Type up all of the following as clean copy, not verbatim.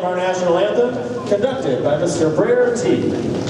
of our national anthem, conducted by Mr. Brer T.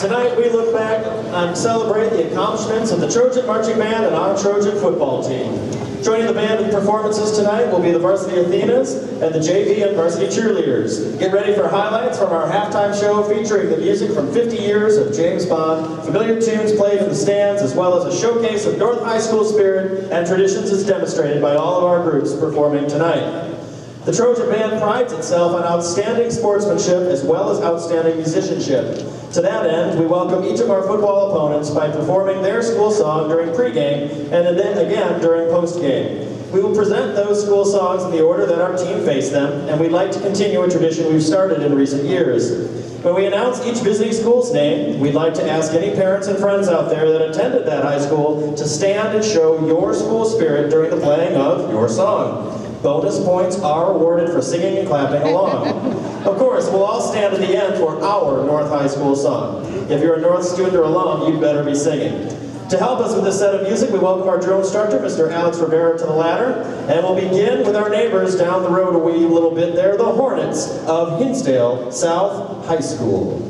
Tonight we look back and celebrate the accomplishments of the Trojan Marching Band and our Trojan football team. Joining the band in performances tonight will be the Varsity Athenas and the JV and Varsity Cheerleaders. Get ready for highlights from our halftime show featuring the music from 50 years of James Bond, familiar tunes played in the stands, as well as a showcase of North High School spirit and traditions as demonstrated by all of our groups performing tonight. The Trojan Band prides itself on outstanding sportsmanship as well as outstanding musicianship. To that end, we welcome each of our football opponents by performing their school song during pregame and then again during postgame. We will present those school songs in the order that our team faced them, and we'd like to continue a tradition we've started in recent years. When we announce each visiting school's name, we'd like to ask any parents and friends out there that attended that high school to stand and show your school spirit during the playing of your song. Bonus points are awarded for singing and clapping along. Of course, we'll all stand at the end for our North High School song. If you're a North student or alum, you'd better be singing. To help us with this set of music, we welcome our drill instructor, Mr. Alex Rivera, to the ladder, and we'll begin with our neighbors down the road a wee little bit there, the Hornets of Hinsdale South High School.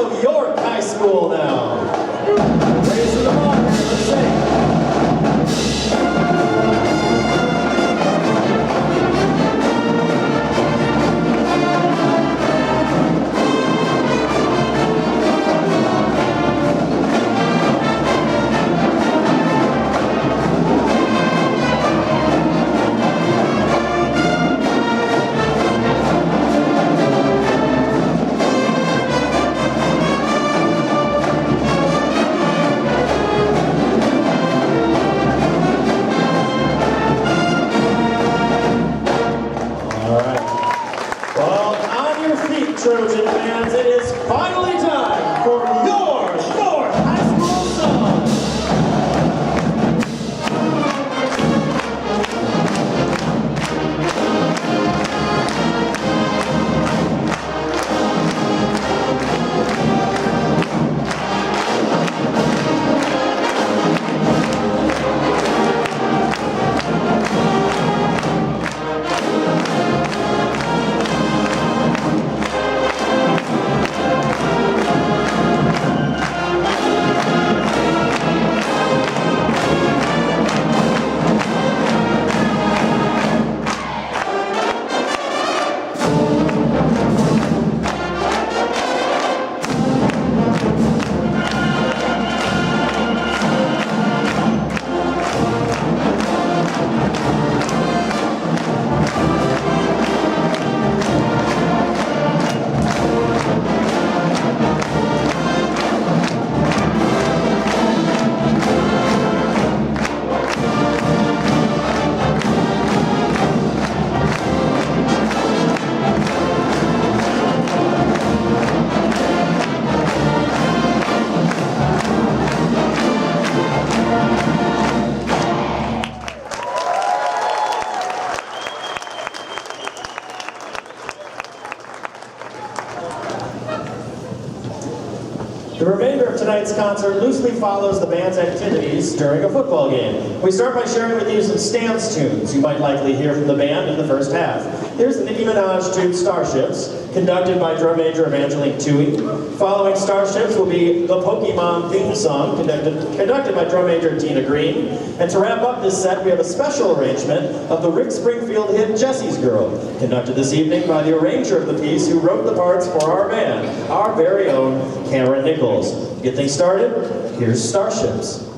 of York High School now. Raising them on, let's sing. Trojan fans, it is finally time for your York High School song. The remainder of tonight's concert loosely follows the band's activities during a football game. We start by sharing with you some stance tunes you might likely hear from the band in the first half. Here's the Nicki Minaj tune Starships, conducted by drum major Evangeline Toohey. Following Starships will be the Pokemon theme song, conducted by drum major Tina Green. And to wrap up this set, we have a special arrangement of the Rick Springfield hit Jessie's Girl, conducted this evening by the arranger of the piece who wrote the parts for our band, our very own Karen Nichols. To get things started, here's Starships.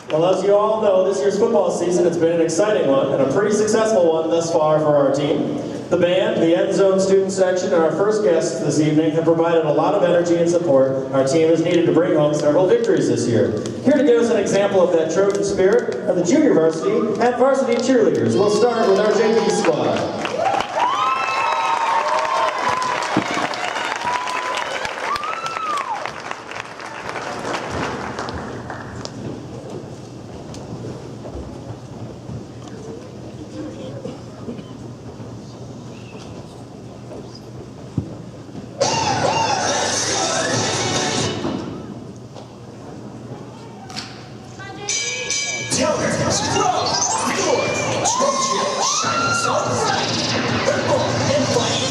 Well, as you all know, this year's football season has been an exciting one and a pretty successful one thus far for our team. The band, the End Zone student section, and our first guests this evening have provided a lot of energy and support our team has needed to bring home several victories this year. Here to give us an example of that Trojan spirit are the junior varsity and varsity cheerleaders. We'll start with our JV squad. Trojan, shining so bright, purple and white.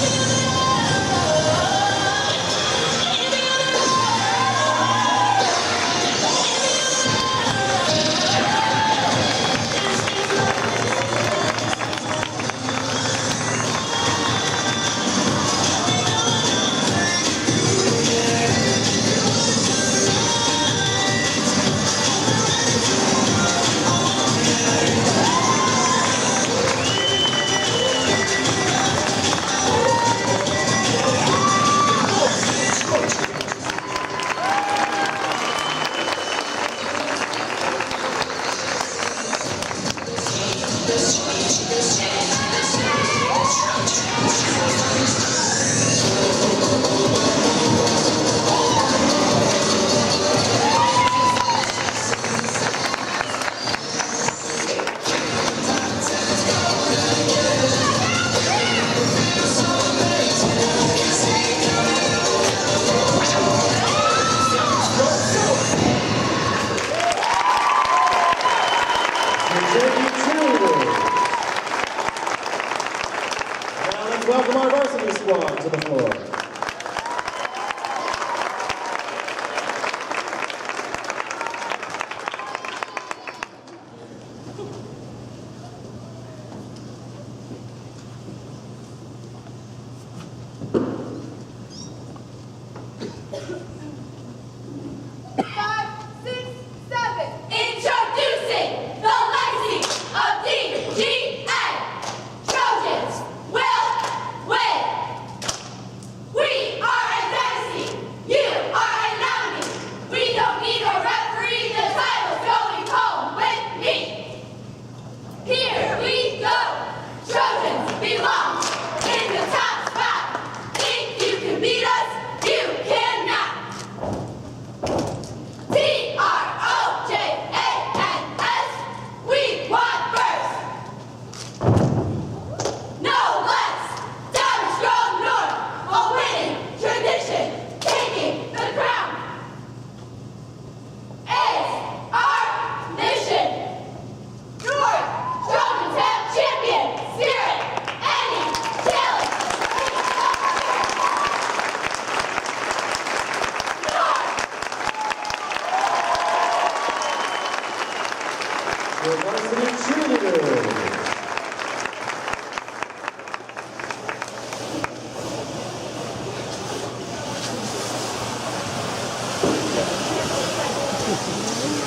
Welcome our varsity squad to the floor.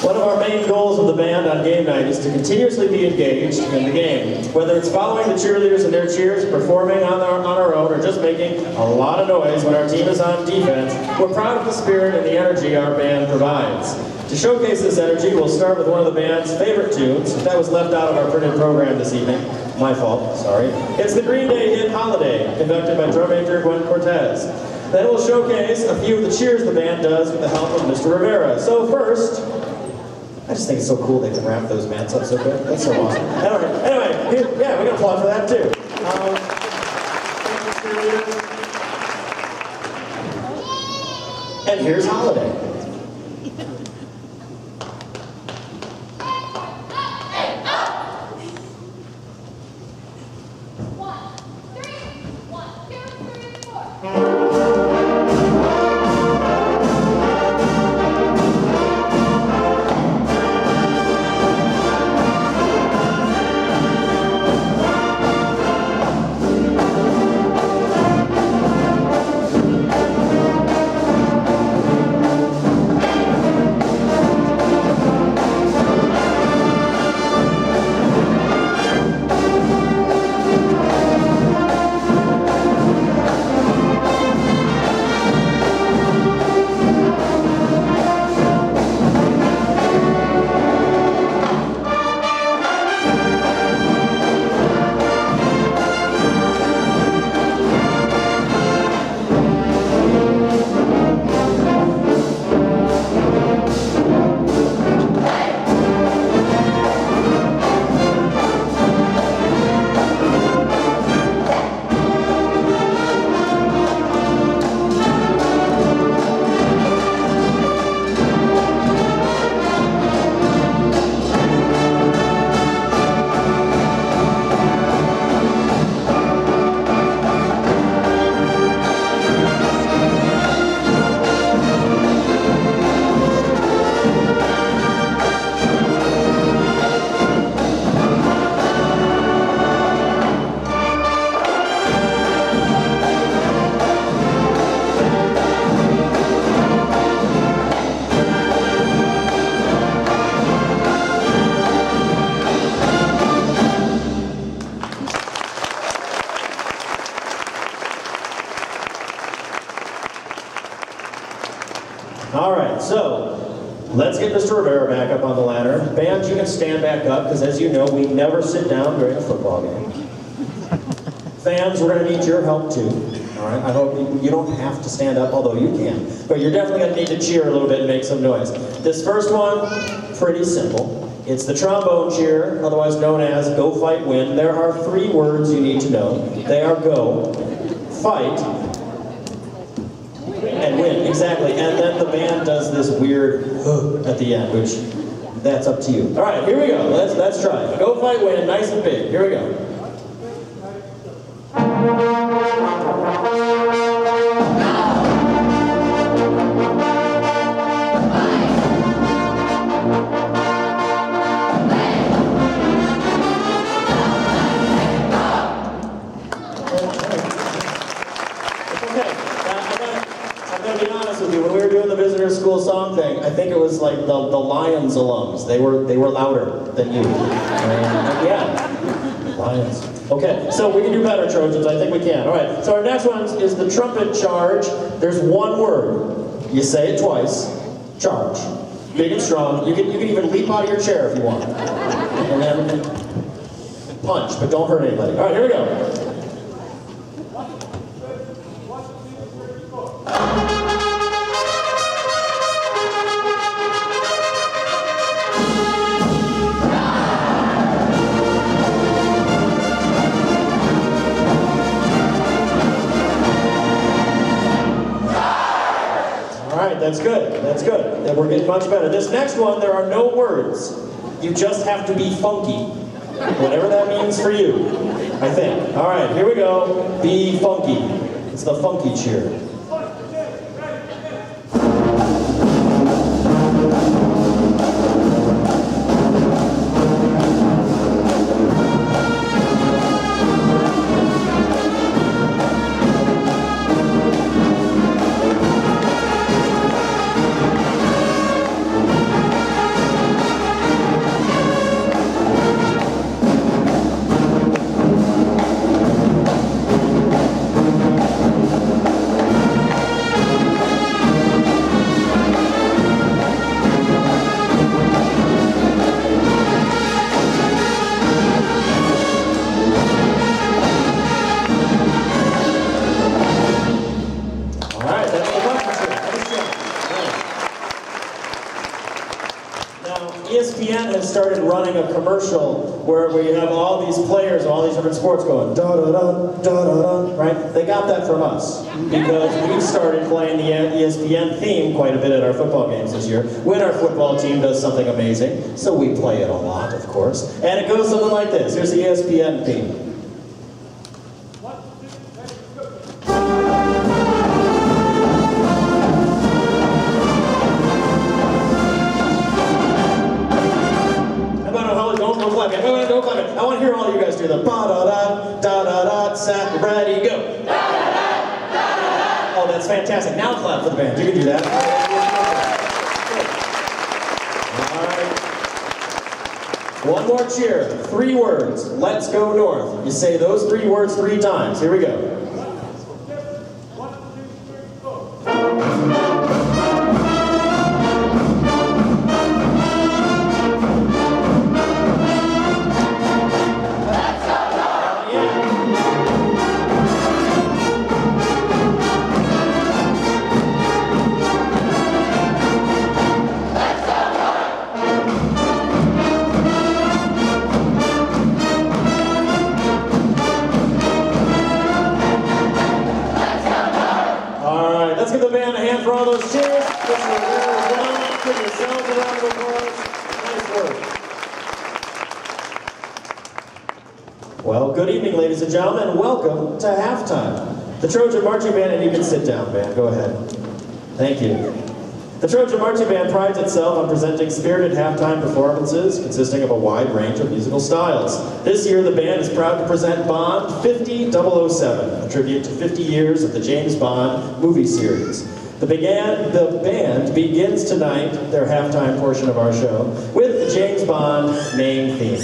One of our main goals of the band on game night is to continuously be engaged in the game. Whether it's following the cheerleaders and their cheers, performing on our own, or just making a lot of noise when our team is on defense, we're proud of the spirit and the energy our band provides. To showcase this energy, we'll start with one of the band's favorite tunes. That was left out of our printed program this evening. My fault, sorry. It's the Green Day hit Holiday, conducted by drum major Gwen Cortez. Then we'll showcase a few of the cheers the band does with the help of Mr. Rivera. So first, I just think it's so cool they can wrap those mats up so good. That's so awesome. Anyway, yeah, we got applaud for that too. And here's Holiday. right, so let's get Mr. Rivera back up on the ladder. Band, you can stand back up, because as you know, we never sit down during a football game. Fans, we're going to need your help too. All right, I hope you don't have to stand up, although you can. But you're definitely going to need to cheer a little bit and make some noise. This first one, pretty simple. It's the trombone cheer, otherwise known as Go Fight Win. There are 3 words you need to know. They are go, fight, and win. Exactly. And then the band does this weird at the end, which that's up to you. All right, here we go. Let's try it. Go Fight Win, nice and big. Here we go. When we were doing the visitor school song thing, I think it was like the Lions alums. They were louder than you. Yeah, Lions. Okay, so we can do better, Trojans. I think we can. All right. So our next one is the trumpet charge. There's 1 word. You say it twice. Charge. Big and strong. You can even leap out of your chair if you want. And then punch, but don't hurt anybody. All right, here we go. That's good. That's good. And we're getting much better. This next one, there are no words. You just have to be funky. Whatever that means for you, I think. All right, here we go. Be funky. It's the funky cheer. ESPN has started running a commercial where we have all these players, all these different sports going da-da-da, da-da-da, right? They got that from us because we started playing the ESPN theme quite a bit at our football games this year when our football team does something amazing. So we play it a lot, of course. And it goes something like this. Here's the ESPN theme. Don't clap it. I want to hear all you guys do the ba-da-da, da-da-da, set, ready, go. Oh, that's fantastic. Now clap for the band. You can do that. All right. One more cheer. 3 words. Let's go north. You say those 3 words 3 times. Here we go. Let's give the band a hand for all those cheers. Give yourselves a round of applause. Nice work. Well, good evening, ladies and gentlemen. Welcome to halftime. The Trojan Marching Band, and you can sit down, band. Go ahead. Thank you. The Trojan Marching Band prides itself on presenting spirited halftime performances consisting of a wide range of musical styles. This year, the band is proud to present Bond 50-007, a tribute to 50 years of the James Bond movie series. The band begins tonight, their halftime portion of our show, with the James Bond main theme.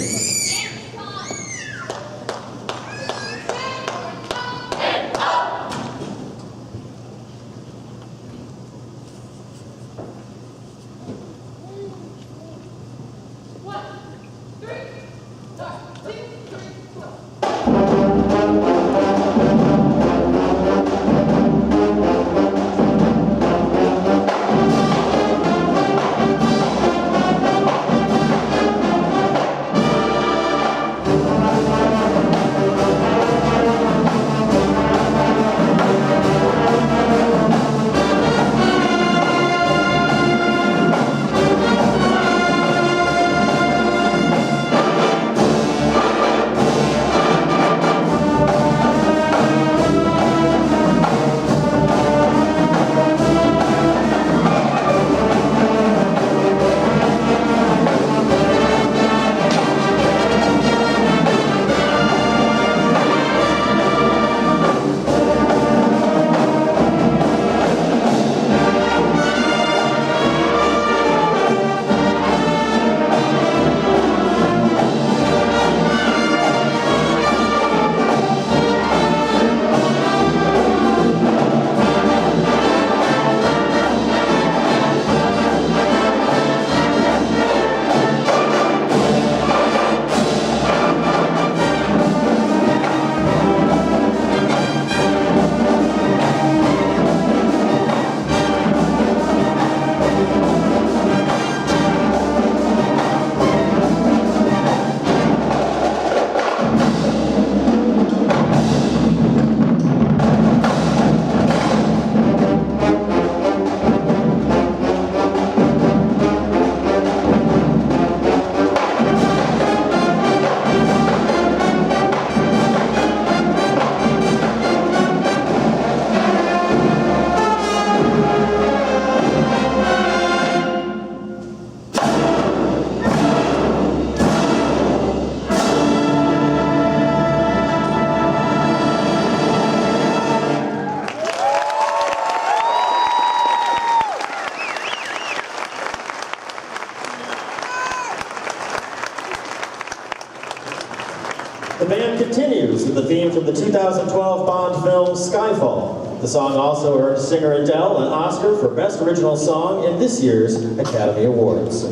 The band continues with the theme from the 2012 Bond film Skyfall. The song also earned singer Adele an Oscar for Best Original Song in this year's Academy Awards.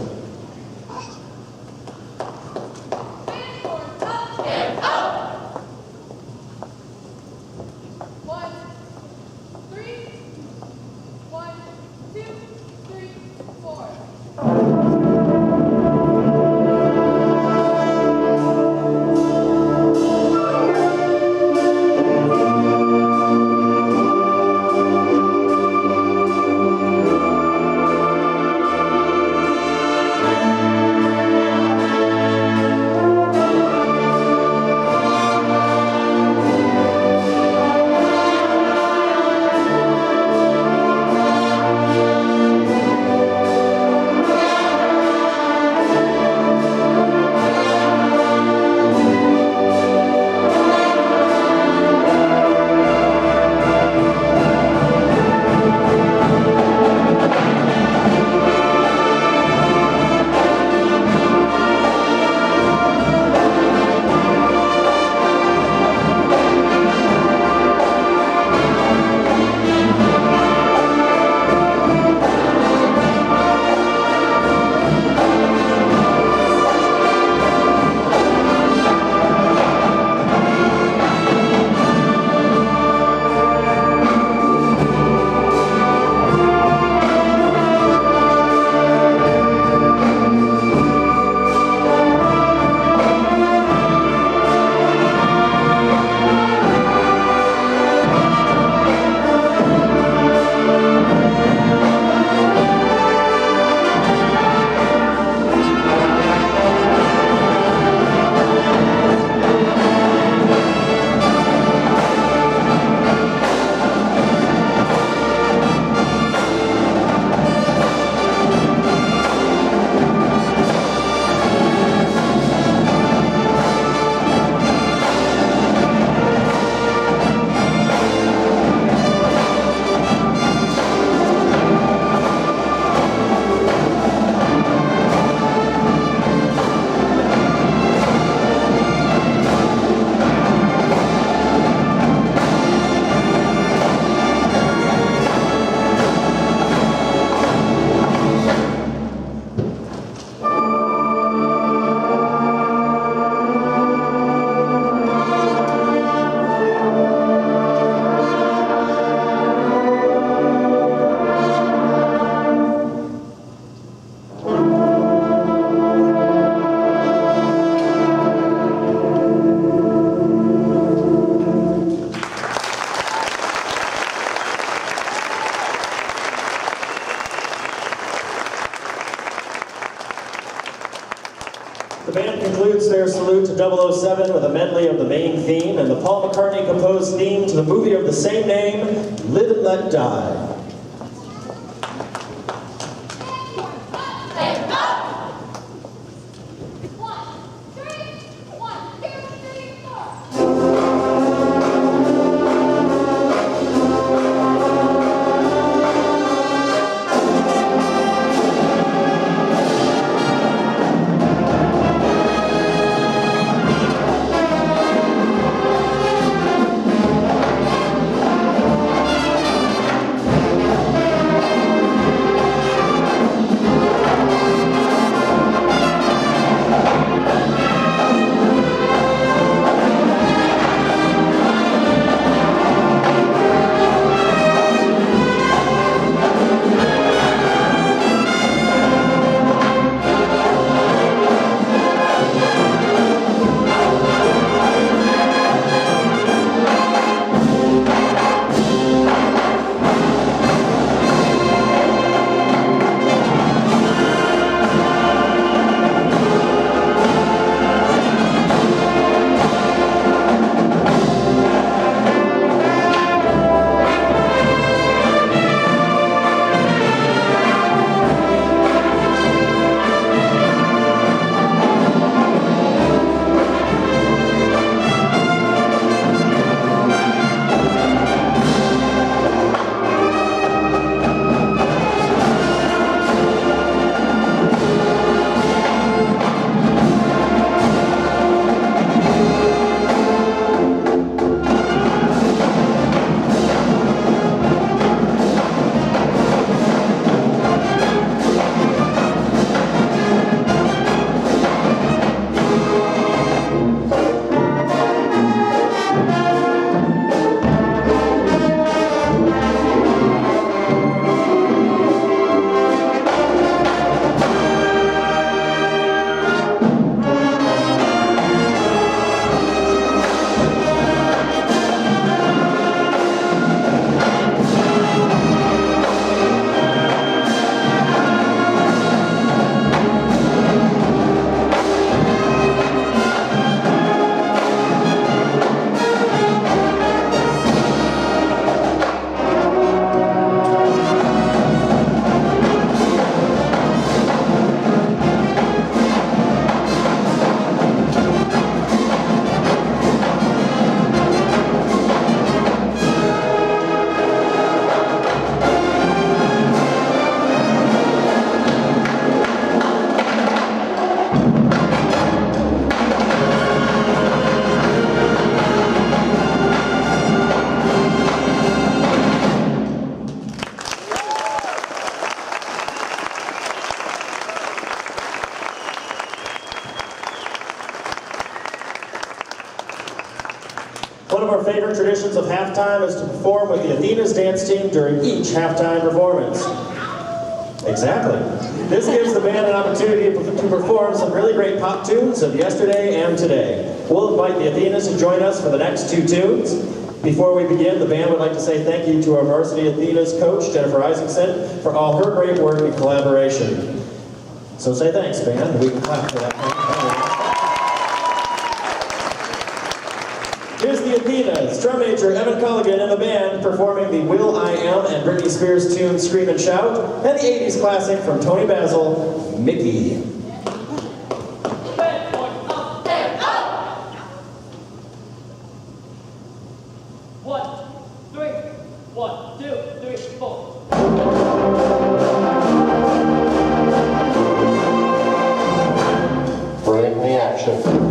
The band concludes their salute to 007 with a medley of the main theme and the Paul McCartney composed theme to the movie of the same name, Live and Let Die. our favorite traditions of halftime is to perform with the Athena's dance team during each halftime performance. Exactly. This gives the band an opportunity to perform some really great pop tunes of yesterday and today. We'll invite the Athenas to join us for the next 2 tunes. Before we begin, the band would like to say thank you to our Varsity Athenas coach, Jennifer Isaacson, for all her great work and collaboration. So say thanks, band. We can clap for that. Here's the Athenas, drum major Evan Colligan and the band performing the Will I Am and Britney Spears tune Scream and Shout, and the 80s classic from Tony Basil, Mickey. Bring the action.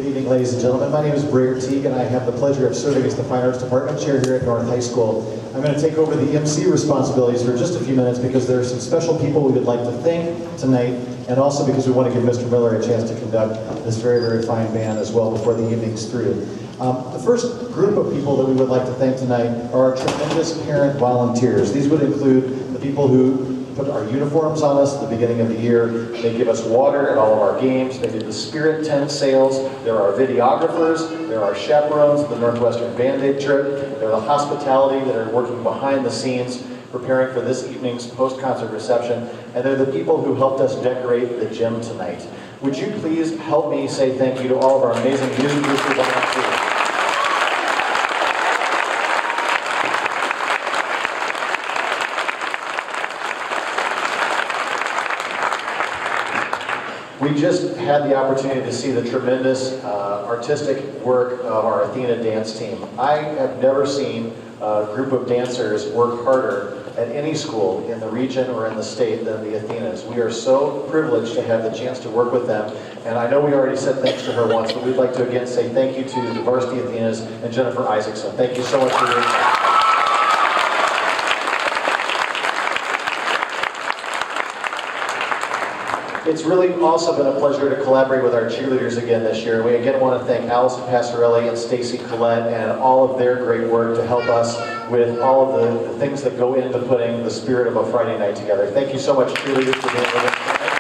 evening, ladies and gentlemen. My name is Brayer Teague, and I have the pleasure of serving as the Fine Arts Department Chair here at North High School. I'm going to take over the MC responsibilities for just a few minutes because there are some special people we would like to thank tonight, and also because we want to give Mr. Miller a chance to conduct this very, very fine band as well before the evening's through. The first group of people that we would like to thank tonight are our tremendous parent volunteers. These would include the people who put our uniforms on us at the beginning of the year. They give us water at all of our games. They did the Spirit tent sales. There are videographers. There are chaperones at the Northwestern Band-Aid trip. There are the hospitality that are working behind the scenes, preparing for this evening's post-concert reception. And they're the people who helped us decorate the gym tonight. Would you please help me say thank you to all of our amazing music group volunteers? We just had the opportunity to see the tremendous artistic work of our Athena dance team. I have never seen a group of dancers work harder at any school in the region or in the state than the Athenas. We are so privileged to have the chance to work with them. And I know we already said thanks to her once, but we'd like to again say thank you to the varsity Athenas and Jennifer Isaacson. Thank you so much for your It's really also been a pleasure to collaborate with our cheerleaders again this year. We again want to thank Allison Passarelli and Stacy Collette and all of their great work to help us with all of the things that go into putting the spirit of a Friday night together. Thank you so much, cheerleaders, for being with us tonight.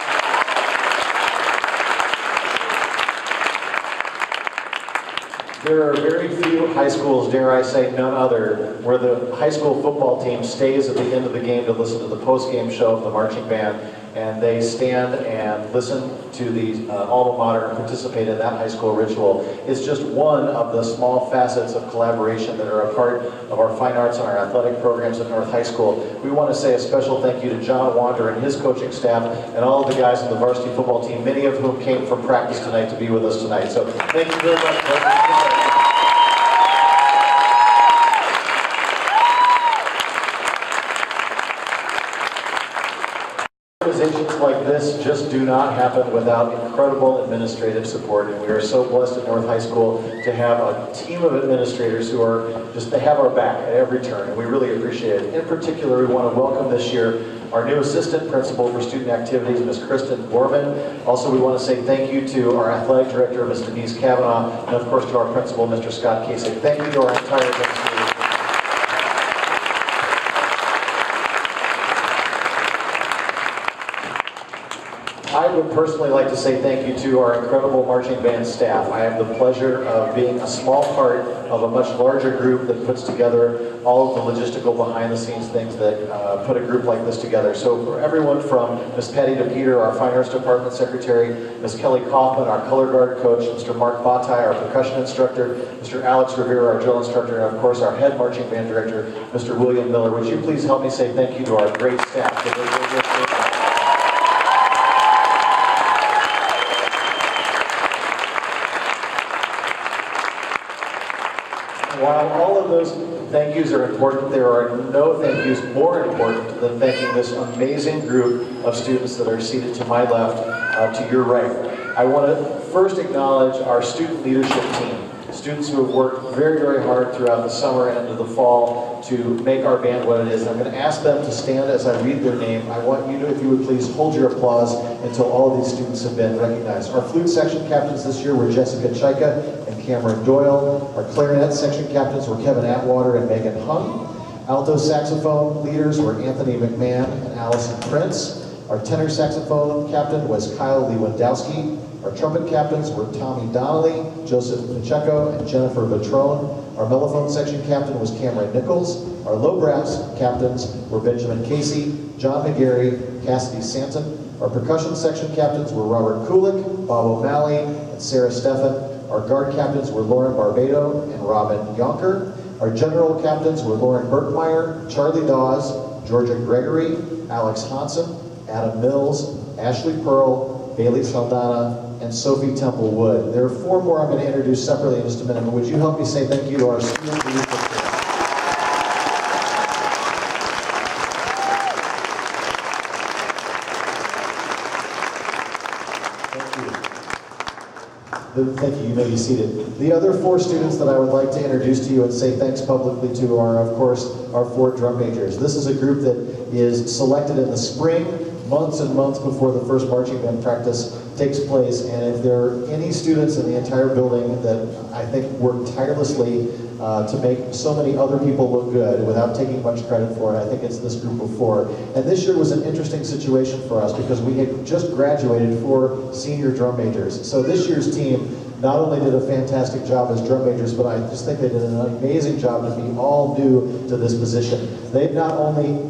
There are very few high schools, dare I say none other, where the high school football team stays at the end of the game to listen to the post-game show of the marching band, and they stand and listen to the alma mater and participate in that high school ritual. It's just one of the small facets of collaboration that are a part of our fine arts and our athletic programs at North High School. We want to say a special thank you to John Wander and his coaching staff and all of the guys on the varsity football team, many of whom came from practice tonight to be with us tonight. So thank you very much. Organizations like this just do not happen without incredible administrative support, and we are so blessed at North High School to have a team of administrators who are just, they have our back at every turn, and we really appreciate it. In particular, we want to welcome this year our new assistant principal for student activities, Ms. Kristen Borman. Also, we want to say thank you to our athletic director, Ms. Denise Kavanaugh, and of course to our principal, Mr. Scott Kasich. Thank you to our entire administration. I would personally like to say thank you to our incredible marching band staff. I have the pleasure of being a small part of a much larger group that puts together all of the logistical behind-the-scenes things that put a group like this together. So for everyone from Ms. Patty DePeter, our Fine Arts Department Secretary, Ms. Kelly Kaufman, our color guard coach, Mr. Mark Batai, our percussion instructor, Mr. Alex Rivera, our drill instructor, and of course our head marching band director, Mr. William Miller. Would you please help me say thank you to our great staff. While all of those thank yous are important, there are no thank yous more important than thanking this amazing group of students that are seated to my left, to your right. I want to first acknowledge our student leadership team, students who have worked very, very hard throughout the summer and into the fall to make our band what it is. I'm going to ask them to stand as I read their name. I want you to, if you would please, hold your applause until all of these students have been recognized. Our flute section captains this year were Jessica Chaika and Cameron Doyle. Our clarinet section captains were Kevin Atwater and Megan Hung. Alto saxophone leaders were Anthony McMahon and Allison Prince. Our tenor saxophone captain was Kyle Lewandowski. Our trumpet captains were Tommy Donnelly, Joseph Pacheco, and Jennifer Vetrone. Our mellophone section captain was Cameron Nichols. Our low brass captains were Benjamin Casey, John McGarry, Cassidy Santon. Our percussion section captains were Robert Kulik, Bob O'Malley, and Sarah Steffen. Our guard captains were Lauren Barbado and Robin Yonker. Our general captains were Lauren Berkmeyer, Charlie Dawes, Georgia Gregory, Alex Hansen, Adam Mills, Ashley Pearl, Bailey Saldana, and Sophie Temple Wood. There are four more I'm going to introduce separately in just a minute, but would you help me say thank you to our student leadership team? Thank you. Thank you, you may be seated. The other 4 students that I would like to introduce to you and say thanks publicly to are, of course, our 4 drum majors. This is a group that is selected in the spring, months and months before the first marching band practice takes place. And if there are any students in the entire building that I think work tirelessly to make so many other people look good without taking much credit for it, I think it's this group of 4. And this year was an interesting situation for us because we had just graduated 4 senior drum majors. So this year's team not only did a fantastic job as drum majors, but I just think they did an amazing job to be all new to this position. They've not only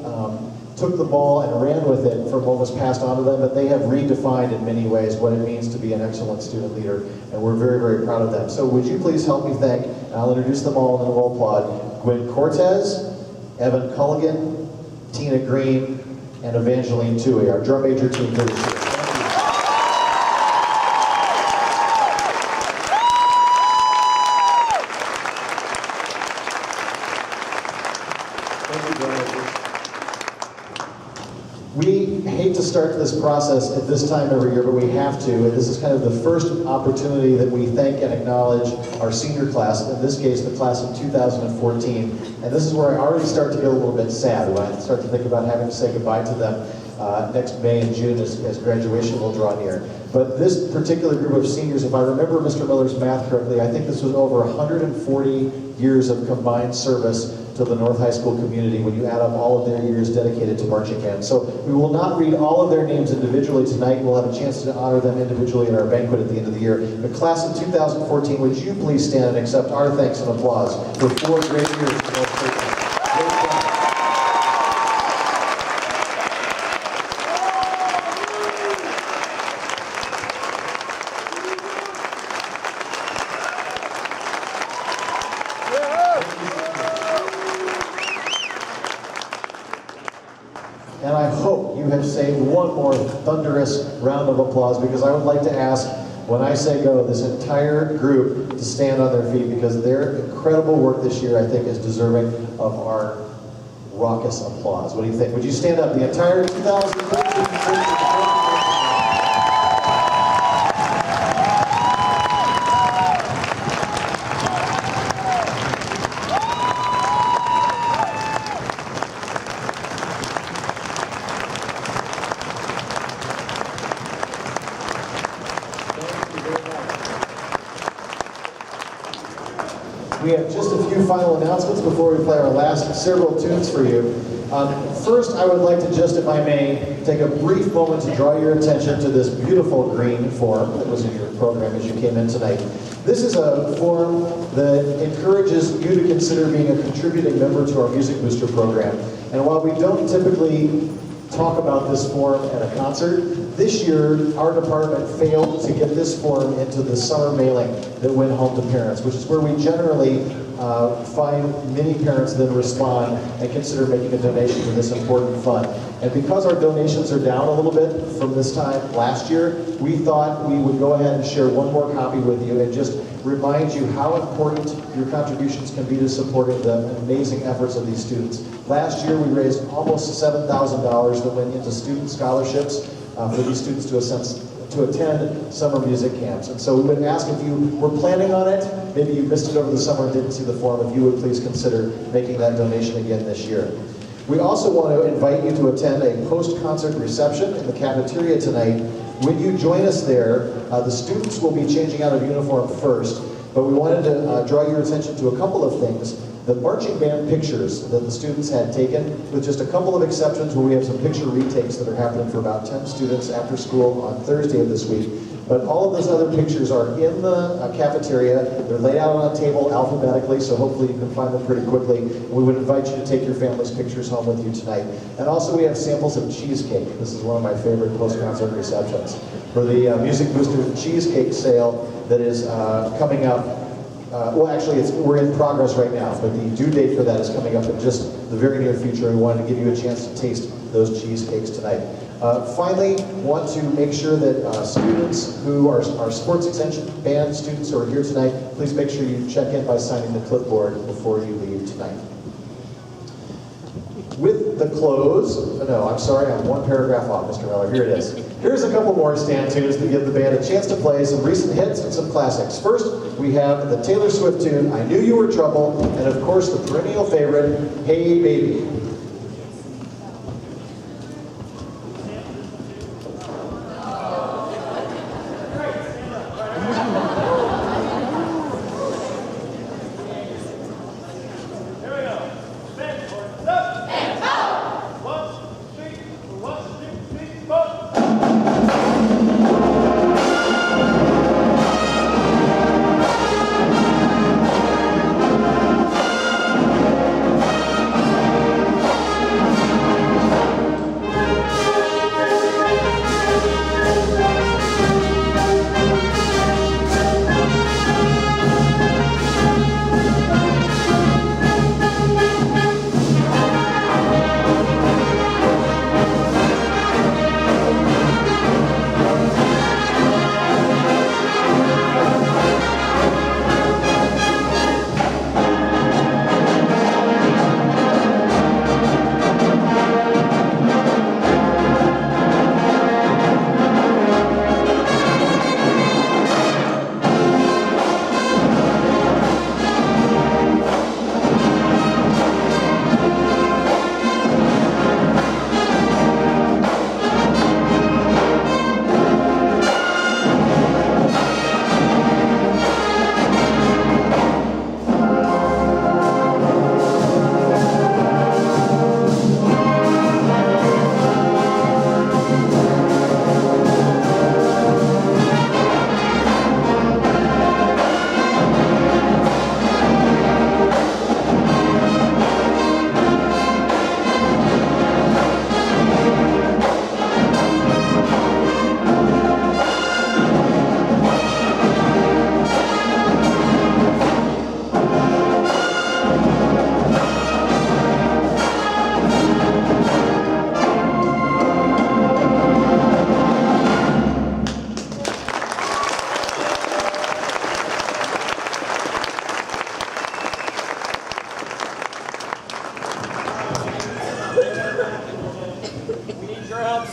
took the ball and ran with it from what was passed on to them, but they have redefined in many ways what it means to be an excellent student leader, and we're very, very proud of them. So would you please help me thank, and I'll introduce them all and then we'll applaud, Gwen Cortez, Evan Culligan, Tina Green, and Evangeline Tui, our drum major team for this year. We hate to start this process at this time every year, but we have to. And this is kind of the first opportunity that we thank and acknowledge our senior class, in this case, the class of 2014. And this is where I already start to get a little bit sad when I start to think about having to say goodbye to them next May and June as graduation will draw near. But this particular group of seniors, if I remember Mr. Miller's math correctly, I think this was over 140 years of combined service to the North High School community when you add up all of their years dedicated to marching band. So we will not read all of their names individually tonight. We'll have a chance to honor them individually at our banquet at the end of the year. The class of 2014, would you please stand and accept our thanks and applause for 4 great years of North Church. And I hope you have saved one more thunderous round of applause, because I would like to ask, when I say go, this entire group to stand on their feet, because their incredible work this year, I think, is deserving of our raucous applause. What do you think? Would you stand up, the entire 2013? We have just a few final announcements before we play our last several tunes for you. First, I would like to just, if I may, take a brief moment to draw your attention to this beautiful green form that was in your program as you came in tonight. This is a form that encourages you to consider being a contributing member to our Music Booster program. And while we don't typically talk about this form at a concert, this year our department failed to get this form into the summer mailing that went home to parents, which is where we generally find many parents then respond and consider making a donation to this important fund. And because our donations are down a little bit from this time last year, we thought we would go ahead and share one more copy with you and just remind you how important your contributions can be to supporting the amazing efforts of these students. Last year we raised almost $7,000 that went into student scholarships for these students to attend summer music camps. And so we would ask, if you were planning on it, maybe you missed it over the summer and didn't see the form, if you would please consider making that donation again this year. We also want to invite you to attend a post-concert reception in the cafeteria tonight. When you join us there, the students will be changing out of uniform first, but we wanted to draw your attention to a couple of things. The marching band pictures that the students had taken, with just a couple of exceptions where we have some picture retakes that are happening for about 10 students after school on Thursday of this week. But all of those other pictures are in the cafeteria. They're laid out on a table alphabetically, so hopefully you can find them pretty quickly. And we would invite you to take your family's pictures home with you tonight. And also we have samples of cheesecake. This is one of my favorite post-concert receptions. For the Music Booster cheesecake sale that is coming up. Well, actually, we're in progress right now, but the due date for that is coming up in just the very near future. We wanted to give you a chance to taste those cheesecakes tonight. Finally, want to make sure that students who are sports extension band students who are here tonight, please make sure you check in by signing the clipboard before you leave tonight. With the close, no, I'm sorry, I'm one paragraph off, Mr. Miller. Here it is. Here's a couple more stand tunes that give the band a chance to play some recent hits and some classics. First, we have the Taylor Swift tune, I Knew You Were Trouble, and of course the perennial favorite, Hey Baby.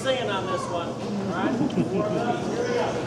Singing on this one, all right? Here we go.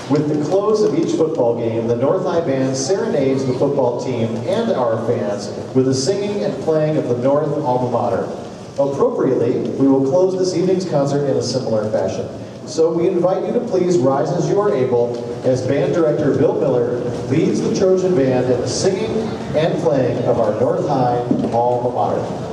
With the close of each football game, the North High Band serenades the football team and our fans with the singing and playing of the North Alma Mater. Appropriately, we will close this evening's concert in a similar fashion. So we invite you to please rise as you are able as Band Director Bill Miller leads the Trojan Band in the singing and playing of our North High Alma Mater.